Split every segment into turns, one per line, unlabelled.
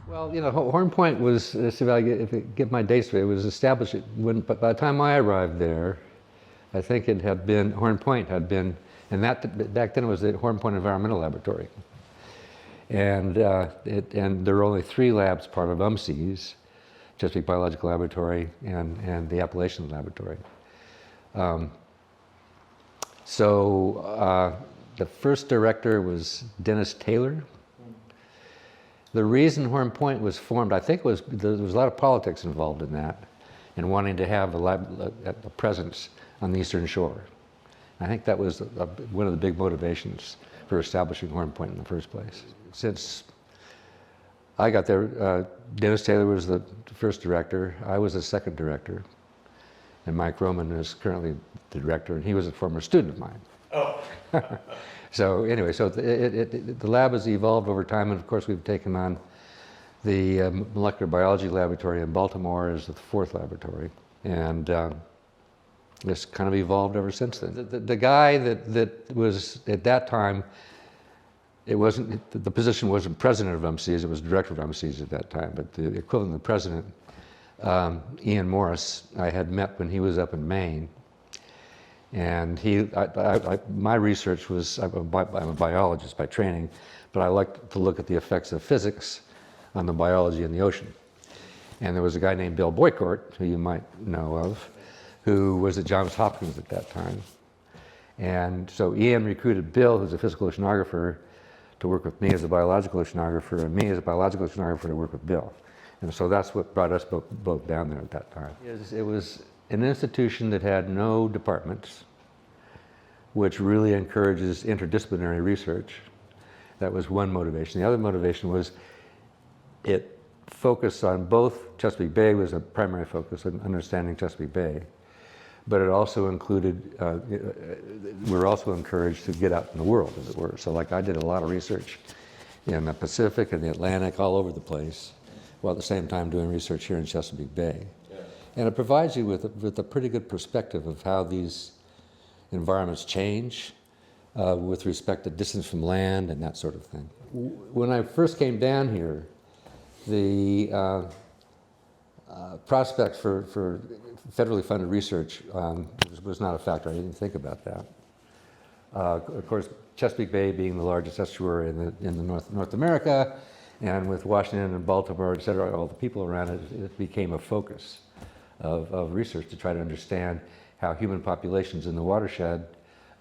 Well, Horn Point was, if I get my dates straight, it was established but by the time I arrived there, I think it had been, Horn Point had been, and back then it was the Horn Point Environmental Laboratory. And there were only 3 labs part of UMCES, Chesapeake Biological Laboratory and the Appalachian Laboratory. The first director was Dennis Taylor. The reason Horn Point was formed, I think, there was a lot of politics involved in that, and wanting to have a presence on the Eastern Shore. I think that was one of the big motivations for establishing Horn Point in the first place. Since I got there, Dennis Taylor was the first director, I was the second director, and Mike Roman is currently the director, and he was a former student of mine.
Oh.
So anyway, the lab has evolved over time, and of course we've taken on the molecular biology laboratory in Baltimore as the 4th laboratory, and it's kind of evolved ever since then. The guy that was at that time, the position wasn't president of UMCES, it was director of UMCES at that time, but the equivalent of the president, Ian Morris, I had met when he was up in Maine. And my research was, I'm a biologist by training, but I like to look at the effects of physics on the biology in the ocean. And there was a guy named Bill Boycourt, who you might know of, who was at Johns Hopkins at that time. And so Ian recruited Bill, who's a physical oceanographer, to work with me as a biological oceanographer, and me as a biological oceanographer to work with Bill. And so that's what brought us both down there at that time. It was an institution that had no departments, which really encourages interdisciplinary research. That was one motivation. The other motivation was it focused on both. Chesapeake Bay was a primary focus on understanding Chesapeake Bay, but it also included, we were also encouraged to get out in the world, as it were. So like I did a lot of research in the Pacific and the Atlantic, all over the place, while at the same time doing research here in Chesapeake Bay. And it provides you with a pretty good perspective of how these environments change with respect to distance from land and that sort of thing. When I first came down here, the prospects for federally funded research was not a factor. I didn't think about that. Of course, Chesapeake Bay being the largest estuary in North America, and with Washington and Baltimore, et cetera, all the people around it, it became a focus of research to try to understand how human populations in the watershed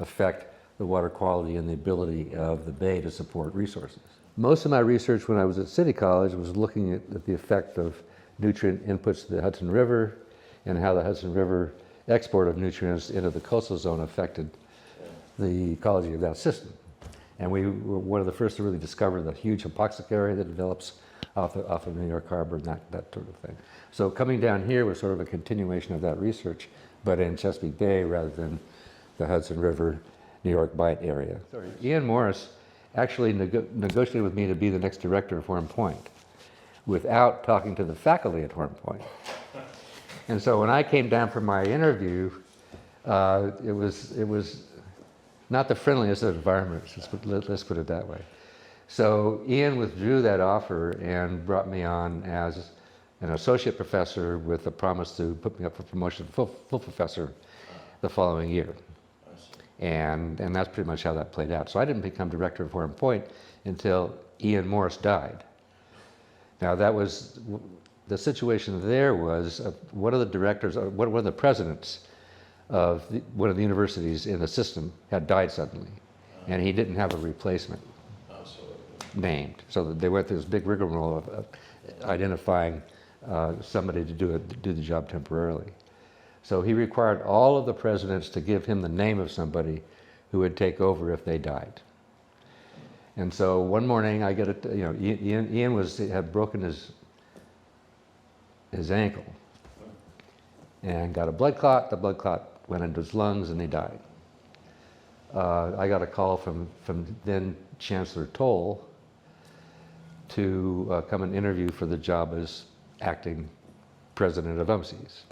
affect the water quality and the ability of the bay to support resources. Most of my research when I was at City College was looking at the effect of nutrient inputs to the Hudson River and how the Hudson River export of nutrients into the coastal zone affected the ecology of that system. And we were one of the first to really discover the huge hypoxic area that develops off of New York Harbor and that sort of thing. So coming down here was sort of a continuation of that research, but in Chesapeake Bay rather than the Hudson River, New York Bight area. Sorry. Ian Morris actually negotiated with me to be the next director of Horn Point without talking to the faculty at Horn Point. And so when I came down for my interview, it was not the friendliest of environments, let's put it that way. So Ian withdrew that offer and brought me on as an associate professor with a promise to put me up for promotion to full professor the following year. And that's pretty much how that played out. So I didn't become director of Horn Point until Ian Morris died. Now that was, the situation there was one of the directors, one of the presidents of one of the universities in the system had died suddenly, and he didn't have a replacement named. So they went through this big rigmarole of identifying somebody to do the job temporarily. So he required all of the presidents to give him the name of somebody who would take over if they died. And so one morning I get Ian had broken his ankle and got a blood clot. The blood clot went into his lungs and he died. I got a call from then Chancellor Toll to come and interview for the job as acting president of UMCES.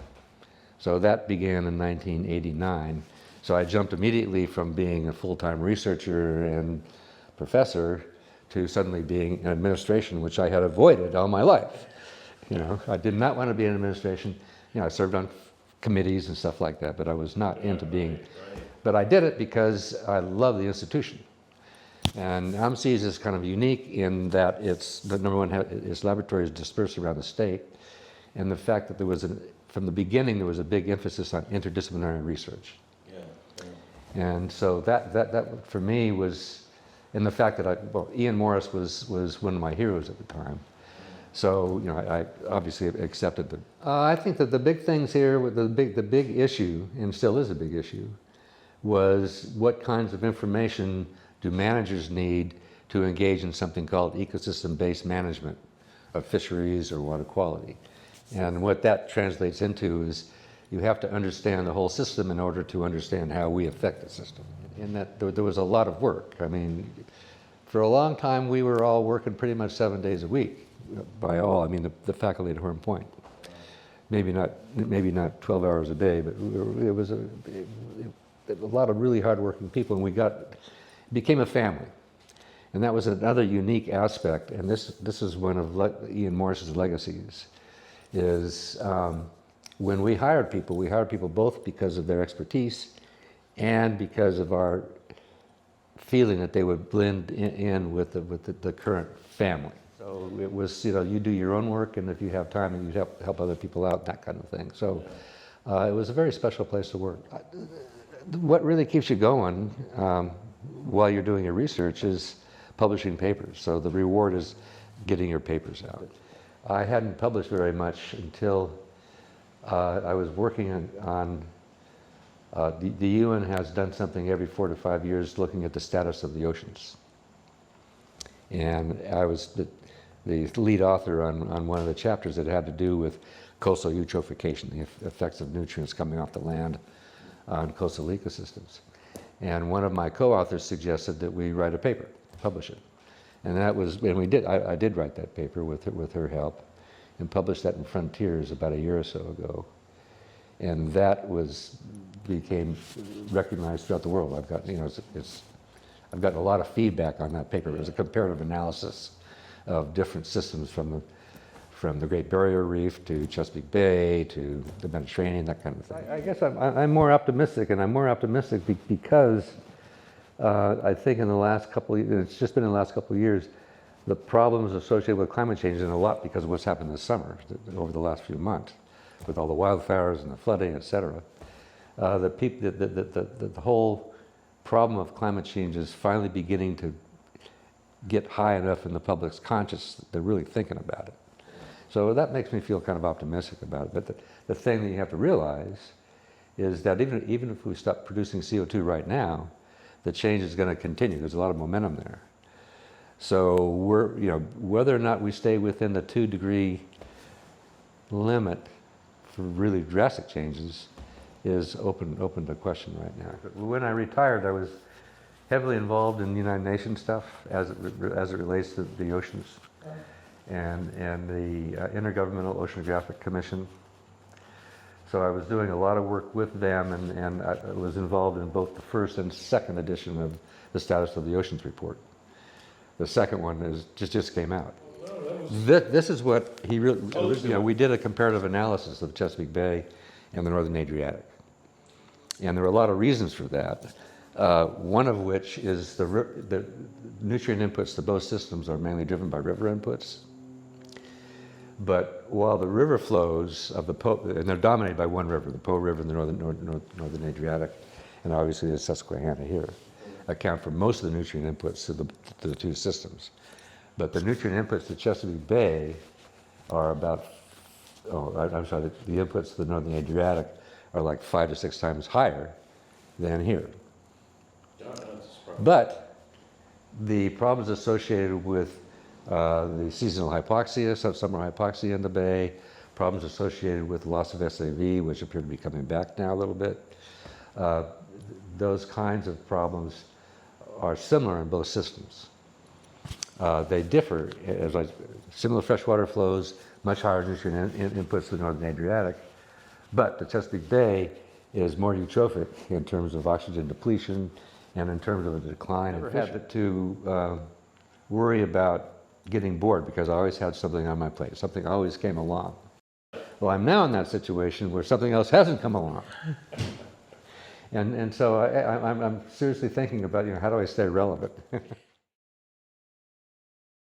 So that began in 1989. So I jumped immediately from being a full-time researcher and professor to suddenly being in administration, which I had avoided all my life. You know, I did not want to be in administration. You know, I served on committees and stuff like that, but I was not into being, but I did it because I love the institution. And AMCES is kind of unique in that it's, the number one, its laboratories dispersed around the state, and the fact that there was, from the beginning, there was a big emphasis on interdisciplinary research. And so that for me was, and the fact that Ian Morris was one of my heroes at the time. So, you know, I obviously accepted them. I think that the big things here, the big issue, and still is a big issue, was what kinds of information do managers need to engage in something called ecosystem-based management of fisheries or water quality. And what that translates into is you have to understand the whole system in order to understand how we affect the system. And that there was a lot of work. I mean, for a long time we were all working pretty much 7 days a week. By all, I mean the faculty at Horn Point. Maybe not 12 hours a day, but it was a lot of really hardworking people, and it became a family. And that was another unique aspect, and this is one of Ian Morris's legacies, is when we hired people both because of their expertise and because of our feeling that they would blend in with the current family. So it was, you know, you do your own work, and if you have time, you help other people out, that kind of thing. So it was a very special place to work. What really keeps you going while you're doing your research is publishing papers. So the reward is getting your papers out. I hadn't published very much until I was working on the UN has done something every 4 to 5 years looking at the status of the oceans. And I was the lead author on one of the chapters that had to do with coastal eutrophication, the effects of nutrients coming off the land on coastal ecosystems. And one of my co-authors suggested that we write a paper, publish it. And we did. I did write that paper with her help, and published that in Frontiers about a year or so ago. And that became recognized throughout the world. I've gotten a lot of feedback on that paper. It was a comparative analysis of different systems from the Great Barrier Reef to Chesapeake Bay to the Mediterranean, that kind of thing. I guess I'm more optimistic, and I'm more optimistic because I think in the last couple of years, it's just been in the last couple of years, the problems associated with climate change, and a lot because of what's happened this summer, over the last few months, with all the wildfires and the flooding, et cetera. The whole problem of climate change is finally beginning to get high enough in the public's conscious that they're really thinking about it. So that makes me feel kind of optimistic about it. But the thing that you have to realize is that even if we stop producing CO2 right now, the change is going to continue. There's a lot of momentum there. So whether or not we stay within the 2-degree limit for really drastic changes is open to question right now. When I retired, I was heavily involved in United Nations stuff as it relates to the oceans and the Intergovernmental Oceanographic Commission. So I was doing a lot of work with them, and I was involved in both the first and second edition of the Status of the Oceans report. The second one just came out. This is what he really, we did a comparative analysis of Chesapeake Bay and the Northern Adriatic. And there are a lot of reasons for that. One of which is the nutrient inputs to both systems are mainly driven by river inputs. But while the river flows of the Po, and they're dominated by one river, the Po River and the Northern Adriatic, and obviously the Susquehanna here, account for most of the nutrient inputs to the two systems. But the nutrient inputs to Chesapeake Bay are about, the inputs to the Northern Adriatic are like 5 to 6 times higher than here. But the problems associated with the seasonal hypoxia, summer hypoxia in the bay, problems associated with loss of SAV, which appear to be coming back now a little bit, those kinds of problems are similar in both systems. They differ, similar freshwater flows, much higher nutrient inputs to the Northern Adriatic, but the Chesapeake Bay is more eutrophic in terms of oxygen depletion and in terms of a decline in fish. Had the two worry about getting bored because I always had something on my plate. Something always came along. Well, I'm now in that situation where something else hasn't come along. And so I'm seriously thinking about, how do I stay relevant?